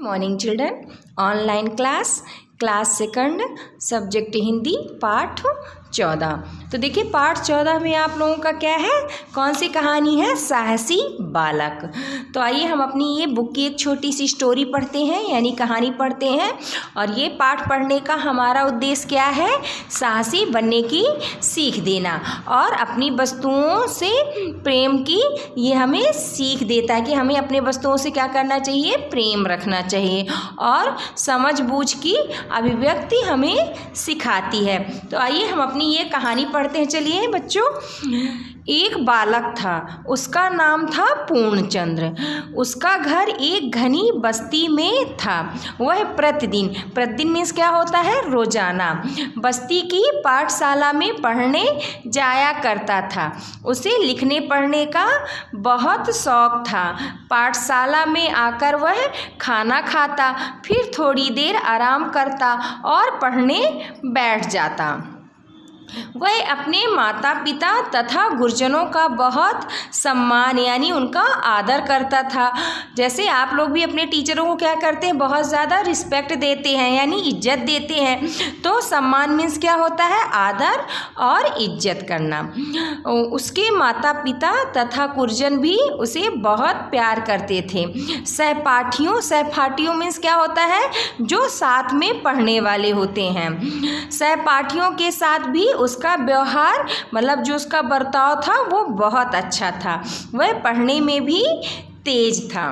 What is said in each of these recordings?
Morning children. Online class second, subject Hindi, पाठ 14। तो देखिए पाठ 14 में आप लोगों का क्या है, कौन सी कहानी है, साहसी बालक। तो आइए हम अपनी ये बुक की एक छोटी सी स्टोरी पढ़ते हैं, यानी कहानी पढ़ते हैं। और ये पाठ पढ़ने का हमारा उद्देश्य क्या है, साहसी बनने की सीख देना और अपनी वस्तुओं से प्रेम की ये हमें सीख देता है कि हमें अपने वस्तुओं से क्या करना चाहिए, प्रेम रखना चाहिए और समझ बूझ की अभिव्यक्ति हमें सिखाती है। तो आइए हम अपनी ये कहानी पढ़ते हैं। चलिए बच्चों, एक बालक था, उसका नाम था पूर्णचंद्र। उसका घर एक घनी बस्ती में था। वह प्रतिदिन मीन्स क्या होता है, रोजाना बस्ती की पाठशाला में पढ़ने जाया करता था। उसे लिखने पढ़ने का बहुत शौक था। पाठशाला में आकर वह खाना खाता, फिर थोड़ी देर आराम करता और पढ़ने बैठ जाता। वह अपने माता पिता तथा गुरुजनों का बहुत सम्मान यानी उनका आदर करता था। जैसे आप लोग भी अपने टीचरों को क्या करते हैं, बहुत ज़्यादा रिस्पेक्ट देते हैं यानी इज्जत देते हैं। तो सम्मान मीन्स क्या होता है, आदर और इज्जत करना। उसके माता पिता तथा गुरुजन भी उसे बहुत प्यार करते थे। सहपाठियों मीन्स क्या होता है, जो साथ में पढ़ने वाले होते हैं। सहपाठियों के साथ भी उसका व्यवहार मतलब जो उसका बर्ताव था वो बहुत अच्छा था। वह पढ़ने में भी तेज था।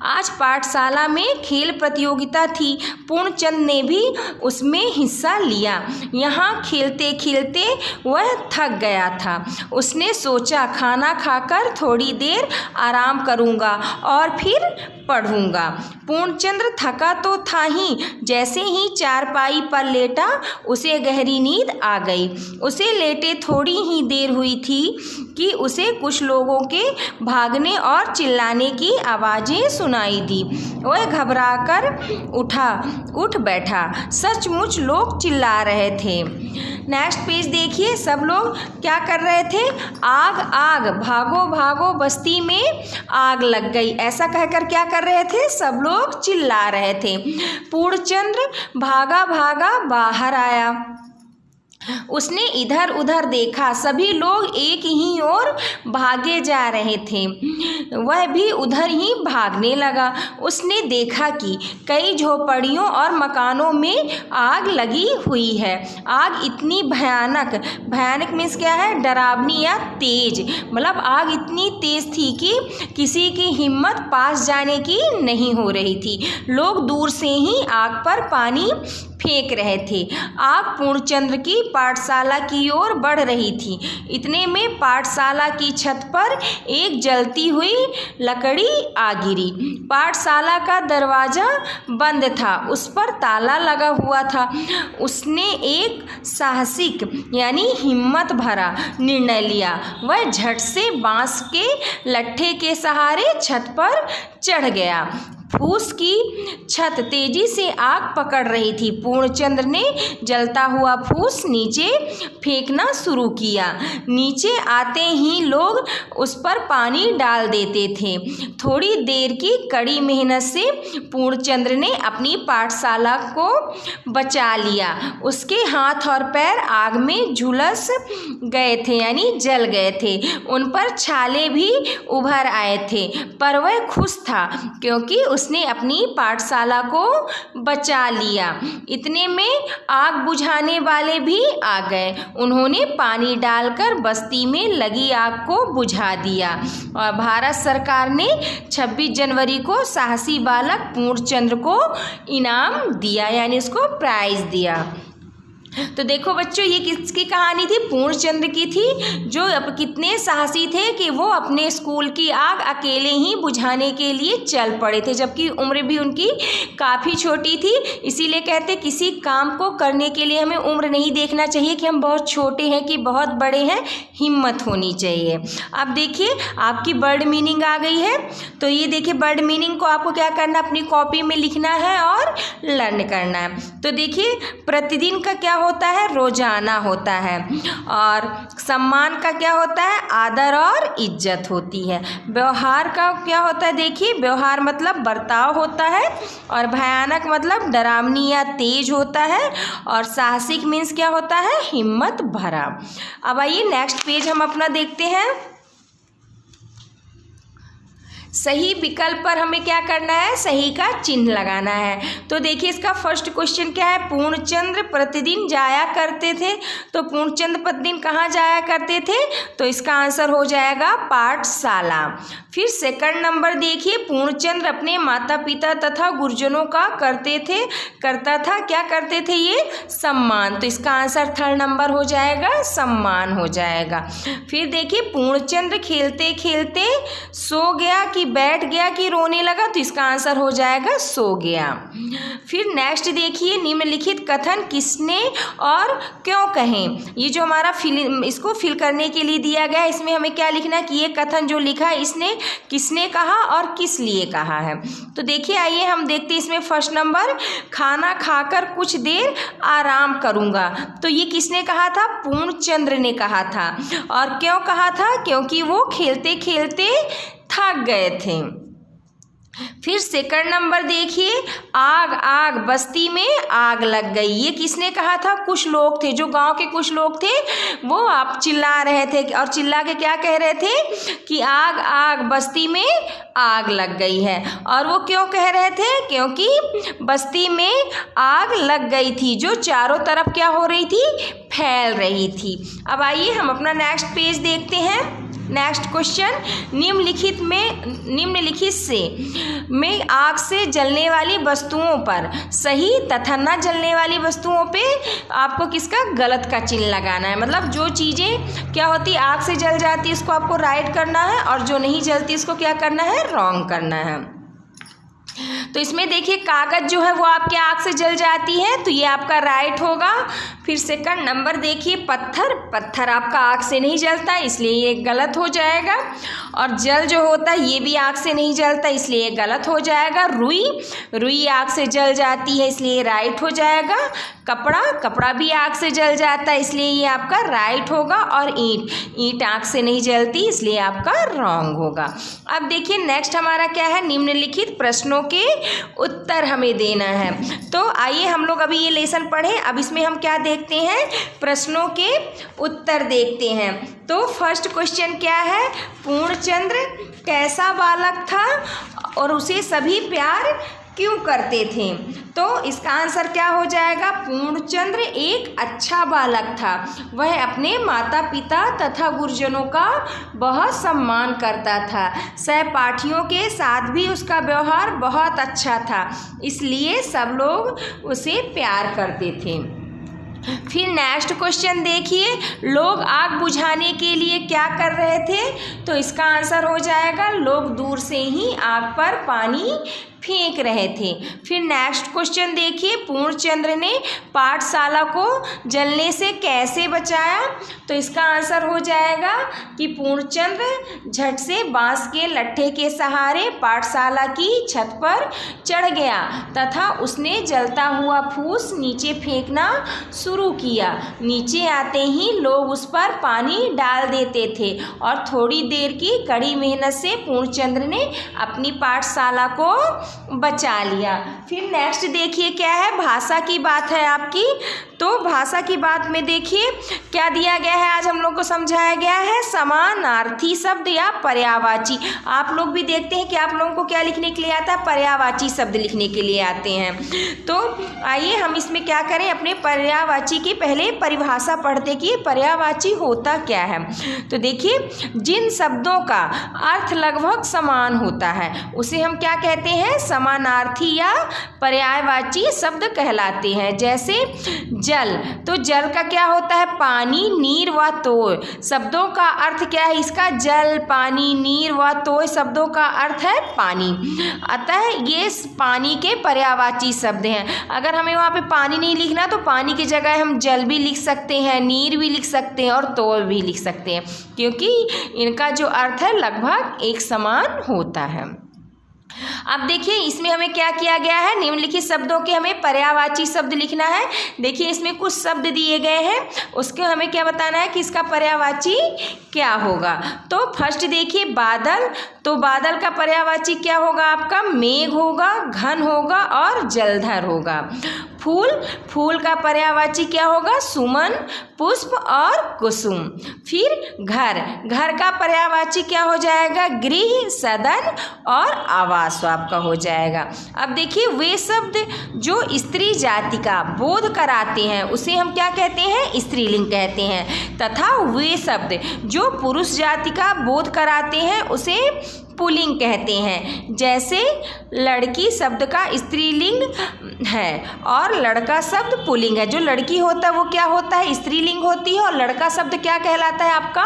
आज पाठशाला में खेल प्रतियोगिता थी। पूर्णचंद ने भी उसमें हिस्सा लिया। यहाँ खेलते खेलते वह थक गया था। उसने सोचा खाना खाकर थोड़ी देर आराम करूँगा और फिर पढ़ूंगा। पूर्णचंद्र थका तो था ही, जैसे ही चारपाई पर लेटा उसे गहरी नींद आ गई। उसे लेटे थोड़ी ही देर हुई थी कि उसे कुछ लोगों के भागने और चिल्लाने की आवाज़ें सुनाई दी। वह घबराकर उठ बैठा। सचमुच लोग चिल्ला रहे थे। नेक्स्ट पेज देखिए, सब लोग क्या कर रहे थे, आग भागो भागो बस्ती में आग लग गई, ऐसा कहकर क्या कर रहे थे, सब लोग चिल्ला रहे थे। पूर्णचंद्र भागा भागा बाहर आया। उसने इधर उधर देखा, सभी लोग एक ही ओर भागे जा रहे थे। वह भी उधर ही भागने लगा। उसने देखा कि कई झोपड़ियों और मकानों में आग लगी हुई है। आग इतनी भयानक मीन्स क्या है, डरावनी या तेज, मतलब आग इतनी तेज थी कि किसी की हिम्मत पास जाने की नहीं हो रही थी। लोग दूर से ही आग पर पानी फेंक रहे थे। आग पूर्णचंद्र की पाठशाला की ओर बढ़ रही थी। इतने में पाठशाला की छत पर एक जलती हुई लकड़ी आ गिरी। पाठशाला का दरवाजा बंद था, उस पर ताला लगा हुआ था। उसने एक साहसिक यानी हिम्मत भरा निर्णय लिया। वह झट से बांस के लट्ठे के सहारे छत पर चढ़ गया। फूस की छत तेजी से आग पकड़ रही थी। पूर्णचंद्र ने जलता हुआ फूस नीचे फेंकना शुरू किया। नीचे आते ही लोग उस पर पानी डाल देते थे। थोड़ी देर की कड़ी मेहनत से पूर्णचंद्र ने अपनी पाठशाला को बचा लिया। उसके हाथ और पैर आग में झुलस गए थे यानी जल गए थे। उन पर छाले भी उभर आए थे, पर वह खुश था क्योंकि उसने अपनी पाठशाला को बचा लिया। इतने में आग बुझाने वाले भी आ गए। उन्होंने पानी डालकर बस्ती में लगी आग को बुझा दिया और भारत सरकार ने 26 जनवरी को साहसी बालक पूर्णचंद्र को इनाम दिया यानी उसको प्राइज दिया। तो देखो बच्चों, ये किसकी कहानी थी, पूर्णचंद्र की थी, जो कितने साहसी थे कि वो अपने स्कूल की आग अकेले ही बुझाने के लिए चल पड़े थे, जबकि उम्र भी उनकी काफ़ी छोटी थी। इसीलिए कहते किसी काम को करने के लिए हमें उम्र नहीं देखना चाहिए कि हम बहुत छोटे हैं कि बहुत बड़े हैं, हिम्मत होनी चाहिए। अब देखिए आपकी वर्ड मीनिंग आ गई है। तो ये देखिए वर्ड मीनिंग को आपको क्या करना, अपनी कॉपी में लिखना है और लर्न करना है। तो देखिए प्रतिदिन का क्या होता है? रोजाना होता है। और सम्मान का क्या होता है? आदर और इज्जत होती है। व्यवहार का क्या होता है? देखिए, व्यवहार मतलब बर्ताव होता है, और भयानक मतलब डरावनी या तेज होता है, और साहसिक मीन्स क्या होता है? हिम्मत भरा। अब आइए नेक्स्ट पेज हम अपना देखते हैं। सही विकल्प पर हमें क्या करना है? सही का चिन्ह लगाना है। तो देखिए इसका फर्स्ट क्वेश्चन क्या है? पूर्णचंद्र प्रतिदिन जाया करते थे। तो पूर्णचंद्र प्रतिदिन कहाँ जाया करते थे? तो इसका आंसर हो जाएगा पाठशाला। फिर सेकंड नंबर देखिए, पूर्णचंद्र अपने माता पिता तथा गुरुजनों का करता था। क्या करते थे ये? सम्मान। तो इसका आंसर थर्ड नंबर हो जाएगा, सम्मान हो जाएगा। फिर देखिए, पूर्णचंद्र खेलते खेलते सो गया कि बैठ गया कि रोने लगा? तो इसका आंसर हो जाएगा सो गया। फिर नेक्स्ट देखिए, निम्नलिखित कथन किसने और क्यों कहें? ये जो हमारा इसको फिल करने के लिए दिया गया है, इसमें हमें क्या लिखना है कि ये कथन जो लिखा है इसने किसने कहा और किस लिए कहा है। तो देखिए आइए हम देखते हैं इसमें फर्स्ट नंबर, खाना खाकर कुछ देर आराम करूँगा। तो ये किसने कहा था? पूर्णचंद्र ने कहा था। और क्यों कहा था? क्योंकि वो खेलते खेलते थक गए थे। फिर सेकंड नंबर देखिए, आग बस्ती में आग लग गई। ये किसने कहा था? कुछ लोग थे, जो गांव के कुछ लोग थे, वो आप चिल्ला रहे थे और चिल्ला के क्या कह रहे थे कि आग बस्ती में आग लग गई है। और वो क्यों कह रहे थे? क्योंकि बस्ती में आग लग गई थी, जो चारों तरफ क्या हो रही थी? फैल रही थी। अब आइए हम अपना नेक्स्ट पेज देखते हैं। नेक्स्ट क्वेश्चन, निम्नलिखित से में आग से जलने वाली वस्तुओं पर सही तथा न जलने वाली वस्तुओं पे आपको किसका? गलत का चिन्ह लगाना है। मतलब जो चीज़ें क्या होती आग से जल जाती है इसको आपको राइट करना है, और जो नहीं जलती इसको क्या करना है? रॉन्ग करना है। तो इसमें देखिए कागज जो है वो आपके आग से जल जाती है, तो ये आपका राइट होगा। फिर सेकंड नंबर देखिए, पत्थर आपका आग से नहीं जलता, इसलिए ये गलत हो जाएगा। और जल जो होता है ये भी आग से नहीं जलता, इसलिए ये गलत हो जाएगा। रुई आग से जल जाती है, इसलिए राइट हो जाएगा। कपड़ा भी आग से जल जाता है, इसलिए ये आपका राइट होगा। और ईंट आग से नहीं जलती, इसलिए आपका रॉन्ग होगा। अब देखिए नेक्स्ट हमारा क्या है? निम्नलिखित प्रश्नों के उत्तर हमें देना है। तो आइए हम लोग अभी ये लेसन पढ़ें। अब इसमें हम क्या देखते हैं? प्रश्नों के उत्तर देखते हैं। तो फर्स्ट क्वेश्चन क्या है? पूर्णचंद्र कैसा बालक था और उसे सभी प्यार क्यों करते थे? तो इसका आंसर क्या हो जाएगा? पूर्णचंद्र एक अच्छा बालक था। वह अपने माता पिता तथा गुरुजनों का बहुत सम्मान करता था। सहपाठियों के साथ भी उसका व्यवहार बहुत अच्छा था, इसलिए सब लोग उसे प्यार करते थे। फिर नेक्स्ट क्वेश्चन देखिए, लोग आग बुझाने के लिए क्या कर रहे थे? तो इसका आंसर हो जाएगा लोग दूर से ही आग पर पानी फेंक रहे थे। फिर नेक्स्ट क्वेश्चन देखिए, पूर्णचंद्र ने पाठशाला को जलने से कैसे बचाया? तो इसका आंसर हो जाएगा कि पूर्णचंद्र झट से बांस के लट्ठे के सहारे पाठशाला की छत पर चढ़ गया तथा उसने जलता हुआ फूस नीचे फेंकना शुरू किया। नीचे आते ही लोग उस पर पानी डाल देते थे और थोड़ी देर की कड़ी मेहनत से पूर्णचंद्र ने अपनी पाठशाला को बचा लिया। फिर नेक्स्ट देखिए क्या है? भाषा की बात है आपकी। तो भाषा की बात में देखिए क्या दिया गया है, आज हम लोग को समझाया गया है समानार्थी शब्द या पर्यायवाची। आप लोग भी देखते हैं कि आप लोगों को क्या लिखने के लिए आता है? पर्यायवाची शब्द लिखने के लिए आते हैं। तो आइए हम इसमें क्या करें, अपने पर्यायवाची की पहले परिभाषा पढ़ते कि पर्यायवाची होता क्या है। तो देखिए, जिन शब्दों का अर्थ लगभग समान होता है उसे हम क्या कहते हैं? समानार्थी या पर्यायवाची शब्द कहलाते हैं। जैसे जल, तो जल का क्या होता है? पानी, नीर व तोय। शब्दों का अर्थ क्या है इसका? जल, पानी, नीर व तोय शब्दों का अर्थ है पानी। अतः ये पानी के पर्यायवाची शब्द हैं। अगर हमें वहाँ पे पानी नहीं लिखना तो पानी की जगह हम जल भी लिख सकते हैं, नीर भी लिख सकते हैं और तोय भी लिख सकते हैं, क्योंकि इनका जो अर्थ है लगभग एक समान होता है। अब देखिए इसमें हमें क्या किया गया है, निम्नलिखित शब्दों के हमें पर्यायवाची शब्द लिखना है। देखिए इसमें कुछ शब्द दिए गए हैं, उसके हमें क्या बताना है कि इसका पर्यायवाची क्या होगा। तो फर्स्ट देखिए बादल, तो बादल का पर्यायवाची क्या होगा आपका, मेघ होगा, घन होगा और जलधर होगा। फूल, फूल का पर्यायवाची क्या होगा, सुमन, पुष्प और कुसुम। फिर घर, घर का पर्यायवाची क्या हो जाएगा, गृह, सदन और आवास आपका हो जाएगा। अब देखिए वे शब्द जो स्त्री जाति का बोध कराते हैं उसे हम क्या कहते हैं, स्त्रीलिंग कहते हैं, तथा वे शब्द जो पुरुष जाति का बोध कराते हैं उसे पुल्लिंग कहते हैं। जैसे लड़की शब्द का स्त्रीलिंग है और लड़का शब्द पुल्लिंग है। जो लड़की होता है वो क्या होता है, स्त्रीलिंग होती है, और लड़का शब्द क्या कहलाता है आपका,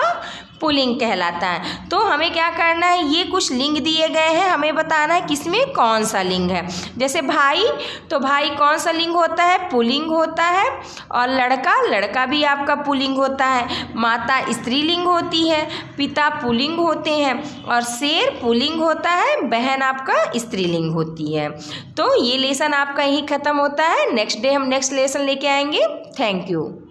पुल्लिंग कहलाता है। तो हमें क्या करना है, ये कुछ लिंग दिए गए हैं, हमें बताना है किसमें कौन सा लिंग है। जैसे भाई, तो भाई कौन सा लिंग होता है, पुल्लिंग होता है, और लड़का, लड़का भी आपका पुल्लिंग होता है। माता स्त्रीलिंग होती है, पिता पुल्लिंग होते हैं, और शेर पुल्लिंग होता है, बहन आपका स्त्रीलिंग होती है। तो ये लेसन आपका यही ख़त्म होता है। नेक्स्ट डे हम नेक्स्ट लेसन लेके आएंगे। Thank you.